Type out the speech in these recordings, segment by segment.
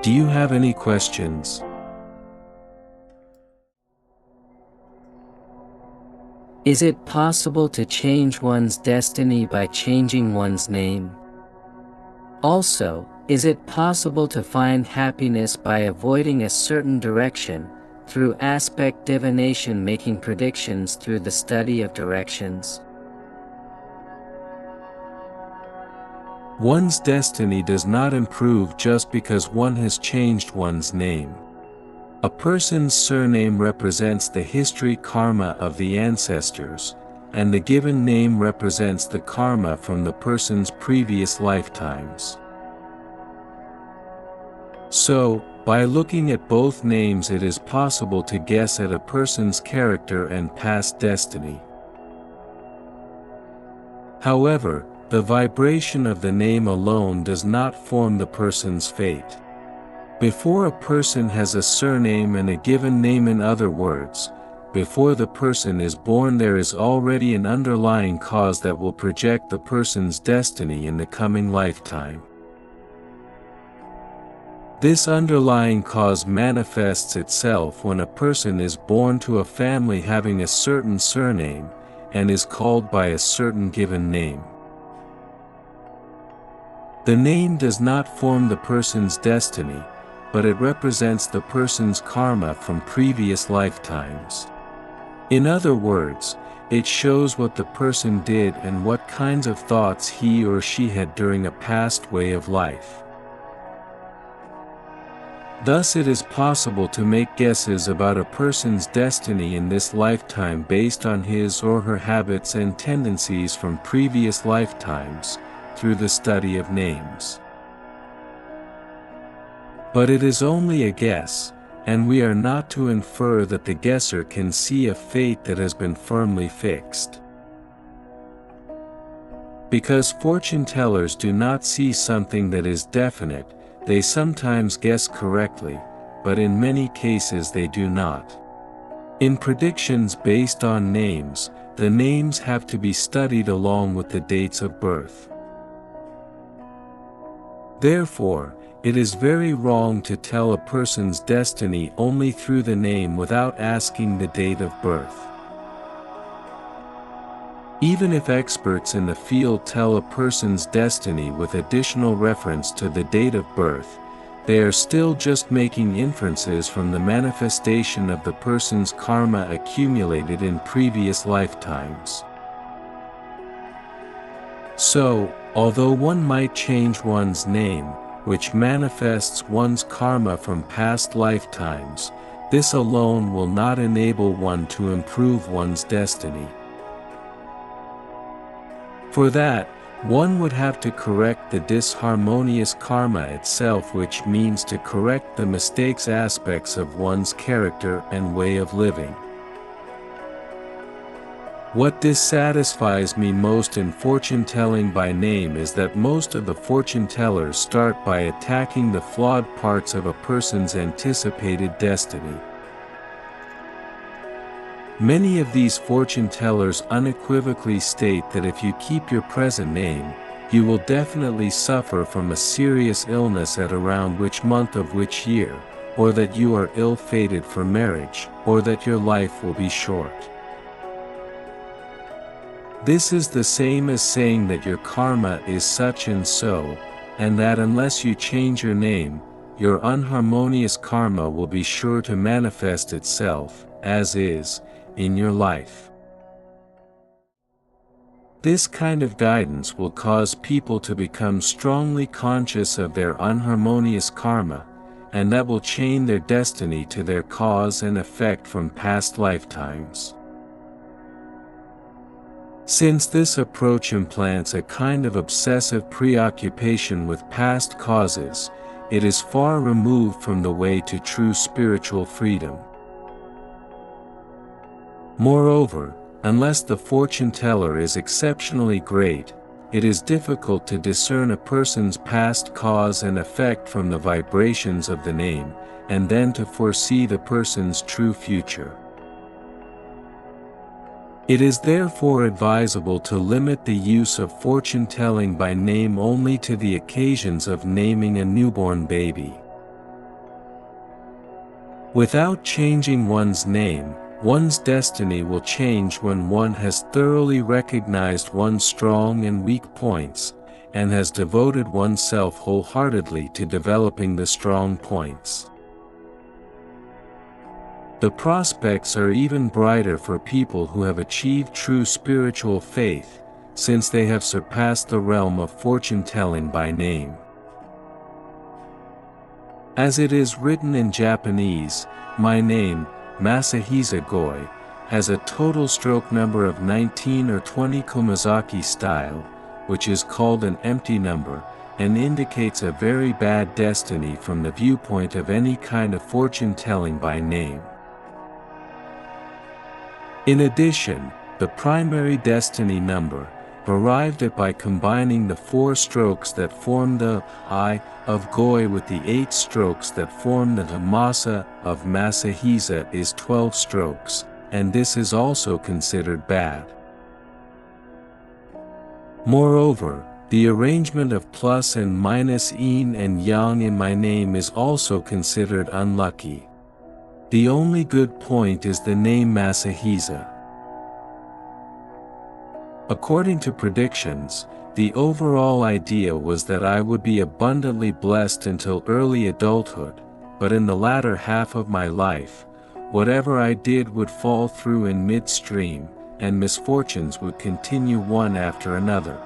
Do you have any questions? Is it possible to change one's destiny by changing one's name? Also, is it possible to find happiness by avoiding a certain direction, through aspect divination, making predictions through the study of directions? One's destiny does not improve just because one has changed one's name. A person's surname represents the history karma of the ancestors, and the given name represents the karma from the person's previous lifetimes. So, by looking at both names, it is possible to guess at a person's character and past destiny. However, the vibration of the name alone does not form the person's fate. Before a person has a surname and a given name, in other words, before the person is born, there is already an underlying cause that will project the person's destiny in the coming lifetime. This underlying cause manifests itself when a person is born to a family having a certain surname, and is called by a certain given name. The name does not form the person's destiny, but it represents the person's karma from previous lifetimes. In other words, it shows what the person did and what kinds of thoughts he or she had during a past way of life. Thus, it is possible to make guesses about a person's destiny in this lifetime based on his or her habits and tendencies from previous lifetimes, through the study of names. But it is only a guess, and we are not to infer that the guesser can see a fate that has been firmly fixed. Because fortune tellers do not see something that is definite, they sometimes guess correctly, but in many cases they do not. In predictions based on names, the names have to be studied along with the dates of birth. Therefore, it is very wrong to tell a person's destiny only through the name without asking the date of birth. Even if experts in the field tell a person's destiny with additional reference to the date of birth, they are still just making inferences from the manifestation of the person's karma accumulated in previous lifetimes. So, although one might change one's name, which manifests one's karma from past lifetimes, this alone will not enable one to improve one's destiny. For that, one would have to correct the disharmonious karma itself, which means to correct the mistakes aspects of one's character and way of living. What dissatisfies me most in fortune telling by name is that most of the fortune tellers start by attacking the flawed parts of a person's anticipated destiny. Many of these fortune tellers unequivocally state that if you keep your present name, you will definitely suffer from a serious illness at around which month of which year, or that you are ill-fated for marriage, or that your life will be short. This is the same as saying that your karma is such and so, and that unless you change your name, your unharmonious karma will be sure to manifest itself, as is, in your life. This kind of guidance will cause people to become strongly conscious of their unharmonious karma, and that will chain their destiny to their cause and effect from past lifetimes. Since this approach implants a kind of obsessive preoccupation with past causes, it is far removed from the way to true spiritual freedom. Moreover, unless the fortune teller is exceptionally great, it is difficult to discern a person's past cause and effect from the vibrations of the name, and then to foresee the person's true future. It is therefore advisable to limit the use of fortune telling by name only to the occasions of naming a newborn baby. Without changing one's name, one's destiny will change when one has thoroughly recognized one's strong and weak points, and has devoted oneself wholeheartedly to developing the strong points. The prospects are even brighter for people who have achieved true spiritual faith, since they have surpassed the realm of fortune-telling by name. As it is written in Japanese, my name, Masahisa Goi, has a total stroke number of 19 or 20 Komazaki style, which is called an empty number, and indicates a very bad destiny from the viewpoint of any kind of fortune-telling by name. In addition, the primary destiny number, arrived at by combining the 4 strokes that form the I of Goi with the 8 strokes that form the Masa of Masahisa, is 12 strokes, and this is also considered bad. Moreover, the arrangement of plus and minus yin and yang in my name is also considered unlucky. The only good point is the name Masahisa. According to predictions, the overall idea was that I would be abundantly blessed until early adulthood, but in the latter half of my life, whatever I did would fall through in midstream, and misfortunes would continue one after another.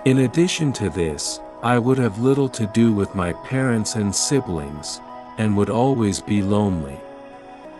In addition to this, I would have little to do with my parents and siblings, and would always be lonely.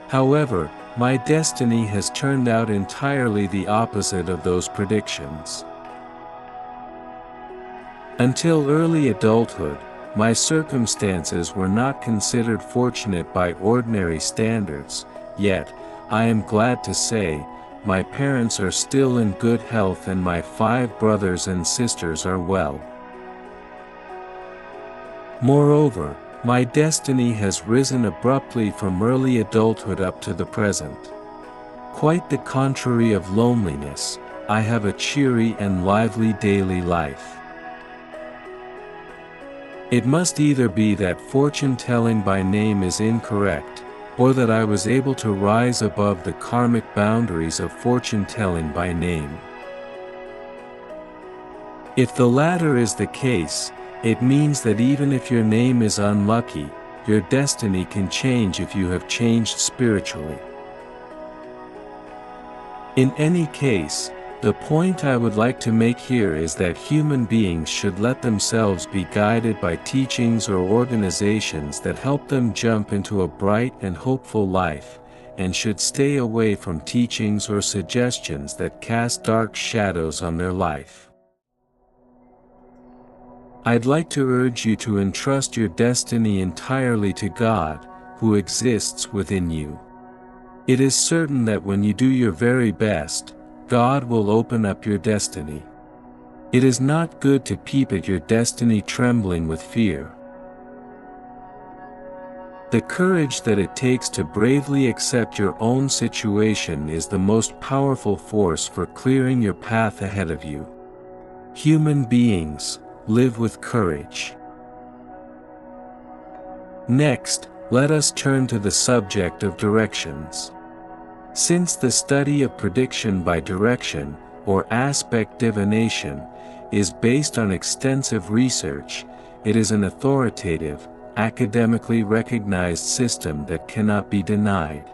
However, my destiny has turned out entirely the opposite of those predictions. Until early adulthood, my circumstances were not considered fortunate by ordinary standards, yet, I am glad to say, my parents are still in good health and my 5 brothers and sisters are well. Moreover, my destiny has risen abruptly from early adulthood up to the present. Quite the contrary of loneliness, I have a cheery and lively daily life. It must either be that fortune-telling by name is incorrect, or that I was able to rise above the karmic boundaries of fortune-telling by name. If the latter is the case, it means that even if your name is unlucky, your destiny can change if you have changed spiritually. In any case, the point I would like to make here is that human beings should let themselves be guided by teachings or organizations that help them jump into a bright and hopeful life, and should stay away from teachings or suggestions that cast dark shadows on their life. I'd like to urge you to entrust your destiny entirely to God, who exists within you. It is certain that when you do your very best, God will open up your destiny. It is not good to peep at your destiny trembling with fear. The courage that it takes to bravely accept your own situation is the most powerful force for clearing your path ahead of you. Human beings, live with courage. Next, let us turn to the subject of directions. Since the study of prediction by direction, or aspect divination, is based on extensive research, it is an authoritative, academically recognized system that cannot be denied.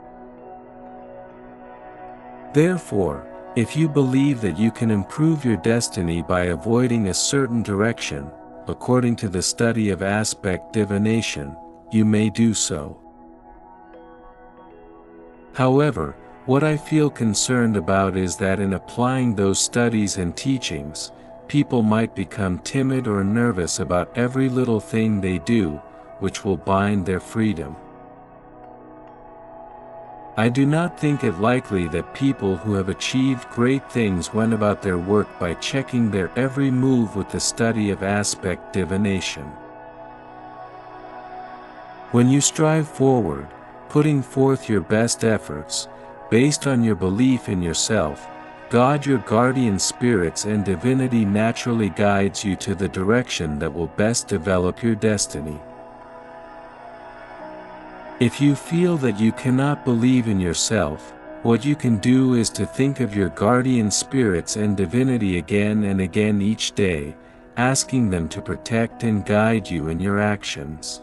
Therefore, if you believe that you can improve your destiny by avoiding a certain direction, according to the study of aspect divination, you may do so. However, what I feel concerned about is that in applying those studies and teachings, people might become timid or nervous about every little thing they do, which will bind their freedom. I do not think it likely that people who have achieved great things went about their work by checking their every move with the study of aspect divination. When you strive forward, putting forth your best efforts, based on your belief in yourself, God, your guardian spirits and divinity naturally guides you to the direction that will best develop your destiny. If you feel that you cannot believe in yourself, what you can do is to think of your guardian spirits and divinity again and again each day, asking them to protect and guide you in your actions.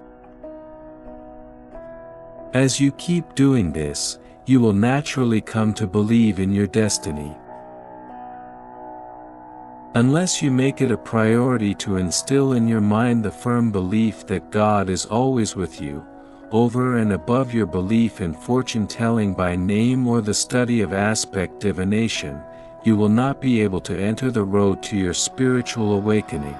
As you keep doing this, you will naturally come to believe in your destiny. Unless you make it a priority to instill in your mind the firm belief that God is always with you, over and above your belief in fortune-telling by name or the study of aspect divination, you will not be able to enter the road to your spiritual awakening.